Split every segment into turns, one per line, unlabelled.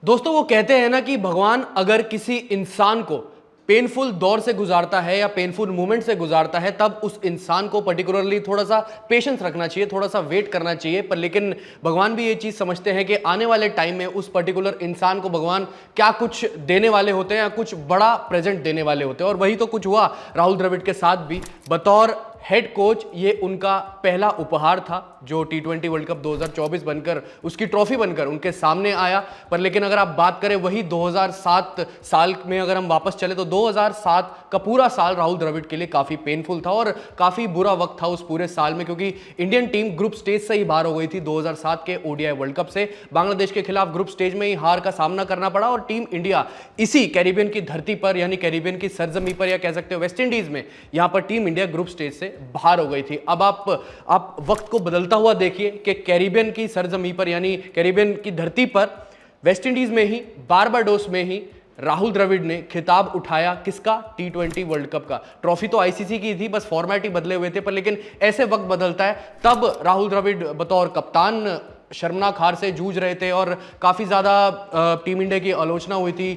दोस्तों वो कहते हैं ना कि भगवान अगर किसी इंसान को पेनफुल दौर से गुजारता है या पेनफुल मोमेंट से गुजारता है तब उस इंसान को पर्टिकुलरली थोड़ा सा पेशेंस रखना चाहिए, थोड़ा सा वेट करना चाहिए। पर लेकिन भगवान भी ये चीज समझते हैं कि आने वाले टाइम में उस पर्टिकुलर इंसान को भगवान क्या कुछ देने वाले होते हैं या कुछ बड़ा प्रेजेंट देने वाले होते हैं। और वही तो कुछ हुआ राहुल द्रविड़ के साथ भी। बतौर हेड कोच ये उनका पहला उपहार था जो T20 वर्ल्ड कप 2024 बनकर उसकी ट्रॉफी बनकर उनके सामने आया। पर लेकिन अगर आप बात करें वही 2007 साल में अगर हम वापस चले तो 2007 का पूरा साल राहुल द्रविड़ के लिए काफी पेनफुल था और काफी बुरा वक्त था उस पूरे साल में, क्योंकि इंडियन टीम ग्रुप स्टेज से ही बाहर हो गई थी 2007 के ओडीआई वर्ल्ड कप से। बांग्लादेश के खिलाफ ग्रुप स्टेज में ही हार का सामना करना पड़ा और टीम इंडिया इसी कैरिबियन की धरती पर यानी कैरिबियन की सरजमी पर या कह सकते हो वेस्ट इंडीज में यहां पर टीम इंडिया ग्रुप स्टेज से बाहर हो गई थी। अब आप वक्त को बदलता हुआ देखिए कि कैरिबियन की सरजमी पर यानी कैरिबियन की धरती पर वेस्ट इंडीज में ही बारबाडोस में ही राहुल द्रविड़ ने खिताब उठाया। किसका? T20 वर्ल्ड कप का। ट्रॉफी तो आईसीसी की थी, बस फॉर्मेट ही बदले हुए थे। पर लेकिन ऐसे वक्त बदलता है तब राहुल द्रविड़ बतौर कप्तान शर्मनाक हार से जूझ रहे थे और काफी ज्यादा टीम इंडिया की आलोचना हुई थी।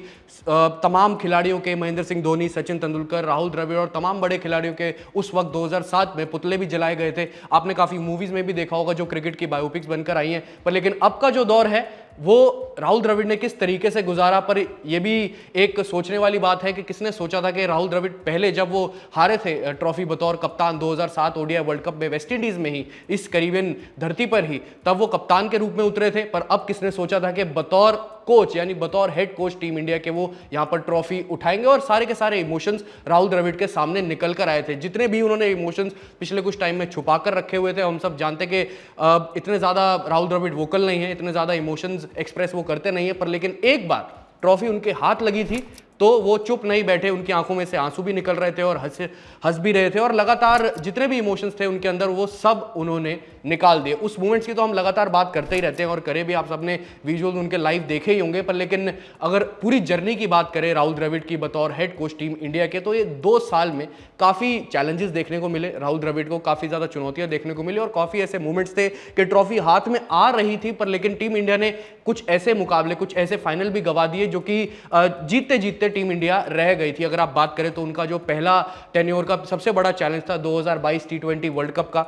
तमाम खिलाड़ियों के, महेंद्र सिंह धोनी, सचिन तेंदुलकर, राहुल द्रविड़ और तमाम बड़े खिलाड़ियों के उस वक्त 2007 में पुतले भी जलाए गए थे। आपने काफी मूवीज में भी देखा होगा जो क्रिकेट की बायोपिक्स बनकर आई हैं। पर लेकिन अब का जो दौर है वो राहुल द्रविड़ ने किस तरीके से गुजारा। पर यह भी एक सोचने वाली बात है कि किसने सोचा था कि राहुल द्रविड़ पहले जब वो हारे थे ट्रॉफी बतौर कप्तान 2007 ओडीआई वर्ल्ड कप में वेस्ट इंडीज में ही इस कैरिबियन धरती पर ही, तब वो कप्तान के रूप में उतरे थे। पर अब किसने सोचा था कि बतौर कोच यानी बतौर हेड कोच टीम इंडिया के वो यहां पर ट्रॉफी उठाएंगे। और सारे के सारे इमोशंस राहुल द्रविड़ के सामने निकल कर आए थे। जितने भी उन्होंने इमोशंस पिछले कुछ टाइम में छुपा कर रखे हुए थे, हम सब जानते कि इतने ज्यादा राहुल द्रविड़ वोकल नहीं है, इतने ज्यादा इमोशंस एक्सप्रेस वो करते नहीं है। पर लेकिन एक बार ट्रॉफी उनके हाथ लगी थी तो वो चुप नहीं बैठे, उनकी आंखों में से आंसू भी निकल रहे थे और हंस भी रहे थे और लगातार जितने भी इमोशंस थे उनके अंदर वो सब उन्होंने निकाल दिए। उस मोमेंट्स की तो हम लगातार बात करते ही रहते हैं और करे भी, आप सबने विजुअल उनके लाइव देखे ही होंगे। पर लेकिन अगर पूरी जर्नी की बात करें राहुल द्रविड़ की बतौर हेड कोच टीम इंडिया के, तो ये 2 साल में काफी चैलेंजेस देखने को मिले राहुल द्रविड़ को, काफी ज्यादा चुनौतियां देखने को मिली और काफी ऐसे मोमेंट्स थे कि ट्रॉफी हाथ में आ रही थी पर लेकिन टीम इंडिया ने कुछ ऐसे मुकाबले, कुछ ऐसे फाइनल भी गवा दिए जो कि जीतते जीतते टीम इंडिया रह गई थी। अगर आप बात करें तो उनका जो पहला टेन्योर का सबसे बड़ा चैलेंज था 2022 T20 वर्ल्ड कप का,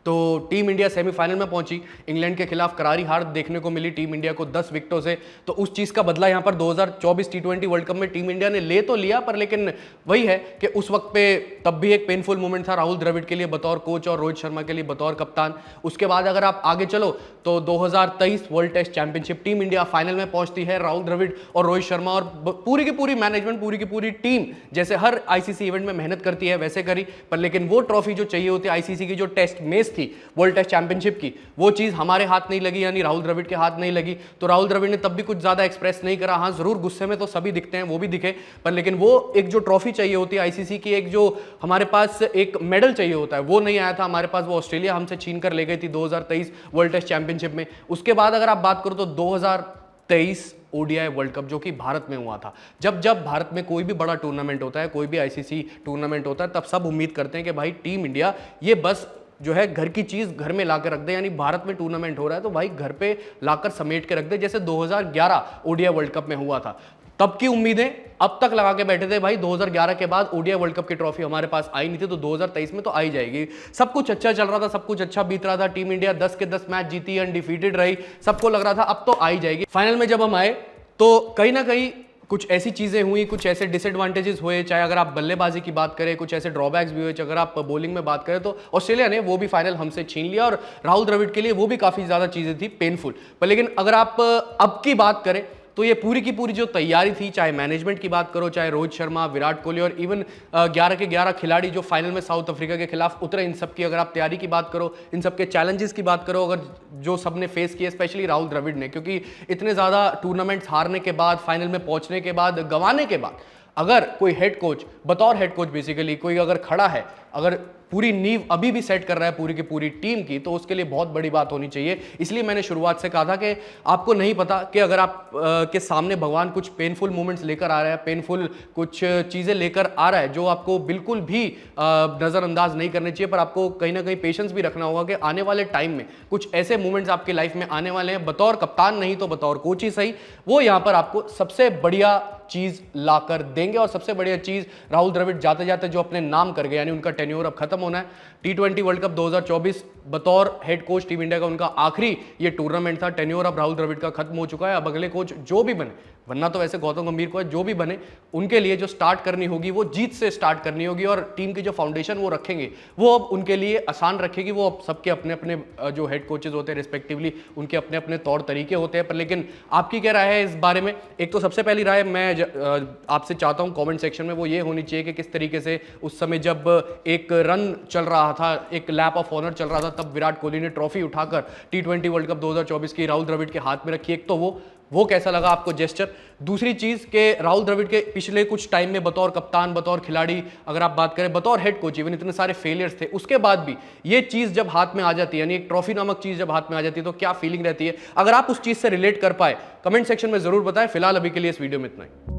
तो टीम इंडिया सेमीफाइनल में पहुंची। इंग्लैंड के खिलाफ करारी हार देखने को मिली टीम इंडिया को 10 विकेटों से। तो उस चीज का बदला यहां पर 2024 T20 वर्ल्ड कप में टीम इंडिया ने ले तो लिया, पर लेकिन वही है कि उस वक्त पे तब भी एक पेनफुल मोमेंट था राहुल द्रविड़ के लिए बतौर कोच और रोहित शर्मा के लिए बतौर कप्तान। उसके बाद अगर आप आगे चलो तो 2023 world test championship team India final में पहुंचती है। राहुल द्रविड़ और रोहित शर्मा और पूरी की पूरी मैनेजमेंट, पूरी की पूरी टीम जैसे हर आईसीसी इवेंट में मेहनत करती है वैसे करी। पर लेकिन वो ट्रॉफी जो चाहिए होती है आईसीसी की, जो टेस्ट मैच थी वर्ल्ड टेस्ट चैंपियनशिप की, वो चीज हमारे हाथ नहीं लगी, यानी राहुल द्रविड़ के हाथ नहीं लगी। तो राहुल द्रविड़ ने तब भी कुछ ज्यादा एक्सप्रेस नहीं करा। हाँ जरूर गुस्से में तो सभी दिखते हैं, वो भी दिखे, पर लेकिन वो एक जो ट्रॉफी चाहिए होती है आईसीसी की, एक जो हमारे पास एक मेडल चाहिए होता है, वो नहीं आया था हमारे पास। वो ऑस्ट्रेलिया हमसे छीन कर ले गई थी 2023 वर्ल्ड टेस्ट चैंपियनशिप में। उसके बाद अगर आप बात करो तो 2023 ओडीआई वर्ल्ड कप जो कि भारत में हुआ था। जब जब भारत में कोई भी बड़ा टूर्नामेंट होता है, कोई भी आईसीसी टूर्नामेंट होता है, तब सब उम्मीद करते हैं कि भाई टीम इंडिया ये बस जो है घर की चीज घर में लाकर रख दे, यानी भारत में टूर्नामेंट हो रहा है तो भाई घर पे लाकर समेट के रख दे, जैसे 2011 ओडीआई वर्ल्ड कप में हुआ था। तब की उम्मीदें अब तक लगा के बैठे थे भाई 2011 के बाद ओडीआई वर्ल्ड कप की ट्रॉफी हमारे पास आई नहीं थी, तो 2023 में तो आई जाएगी। सब कुछ अच्छा चल रहा था, सब कुछ अच्छा बीत रहा था, टीम इंडिया 10 के 10 मैच जीती, अनडिफीटेड रही, सबको लग रहा था अब तो आई जाएगी। फाइनल में जब हम आए तो कहीं ना कहीं कुछ ऐसी चीजें हुई, कुछ ऐसे डिसएडवांटेजेस हुए, चाहे अगर आप बल्लेबाजी की बात करें, कुछ ऐसे ड्रॉबैक्स भी हुए। अगर आप बॉलिंग में बात करें तो ऑस्ट्रेलिया ने वो भी फाइनल हमसे छीन लिया और राहुल द्रविड़ के लिए वो भी काफी ज्यादा चीजें थी पेनफुल। पर लेकिन अगर आप अब की बात करें तो ये पूरी की पूरी जो तैयारी थी, चाहे मैनेजमेंट की बात करो, चाहे रोहित शर्मा, विराट कोहली और इवन 11 के 11 खिलाड़ी जो फाइनल में साउथ अफ्रीका के खिलाफ उतरे, इन सब की अगर आप तैयारी की बात करो, इन सब के चैलेंजेस की बात करो, अगर जो सबने फेस किए, स्पेशली राहुल द्रविड़ ने, क्योंकि इतने ज्यादा टूर्नामेंट्स हारने के बाद, फाइनल में पहुंचने के बाद, गंवाने के बाद, अगर कोई हेड कोच बतौर हेड कोच बेसिकली कोई अगर खड़ा है, अगर पूरी नींव अभी भी सेट कर रहा है पूरी की पूरी टीम की, तो उसके लिए बहुत बड़ी बात होनी चाहिए। इसलिए मैंने शुरुआत से कहा था कि आपको नहीं पता कि अगर आप के सामने भगवान कुछ पेनफुल मोमेंट्स लेकर आ रहा है, पेनफुल कुछ चीजें लेकर आ रहा है जो आपको बिल्कुल भी नजरअंदाज नहीं करने चाहिए, पर आपको कहीं ना कहीं पेशेंस भी रखना होगा कि आने वाले टाइम में कुछ ऐसे मोमेंट्स आपकी लाइफ में आने वाले हैं, बतौर कप्तान नहीं तो बतौर कोच ही सही, वो यहां पर आपको सबसे बढ़िया चीज लाकर देंगे। और सबसे बढ़िया चीज राहुल द्रविड़ जाते जाते जो अपने नाम कर गए, यानी उनका टेन्योर अब खत्म होना है। टी20 वर्ल्ड कप 2024 बतौर हेड कोच टीम इंडिया का उनका आखिरी ये टूर्नामेंट था। टेन्योर अब राहुल द्रविड़ का खत्म हो चुका है। अब अगले कोच जो भी बने, वरना तो वैसे गौतम गंभीर को है, जो भी बने उनके लिए जो स्टार्ट करनी होगी वो जीत से स्टार्ट करनी होगी, और टीम की जो फाउंडेशन वो रखेंगे वो अब उनके लिए आसान रखेगी। वो अब सबके अपने अपने जो हेड कोचेज होते हैं रिस्पेक्टिवली, उनके अपने अपने तौर तरीके होते हैं। पर लेकिन आपकी क्या राय है इस बारे में? एक तो सबसे पहली राय मैं आपसे चाहता हूं कमेंट सेक्शन में, वो ये होनी चाहिए कि किस तरीके से उस समय जब एक रन चल रहा था, एक लैप ऑफ ऑनर चल रहा था, तब विराट कोहली ने ट्रॉफी उठाकर टी20 वर्ल्ड कप 2024 की राहुल द्रविड़ के हाथ में रखी। एक तो वो कैसा लगा आपको जेस्चर? दूसरी चीज के राहुल द्रविड़ के पिछले कुछ टाइम में बतौर कप्तान, बतौर खिलाड़ी, अगर आप बात करें बतौर हेड कोच, इवन इतने सारे फेलियर्स थे, उसके बाद भी ये चीज जब हाथ में आ जाती है, यानी एक ट्रॉफी नामक चीज जब हाथ में आ जाती है, तो क्या फीलिंग रहती है? अगर आप उस चीज से रिलेट कर पाए कमेंट सेक्शन में जरूर बताएं। फिलहाल अभी के लिए इस वीडियो में इतना ही।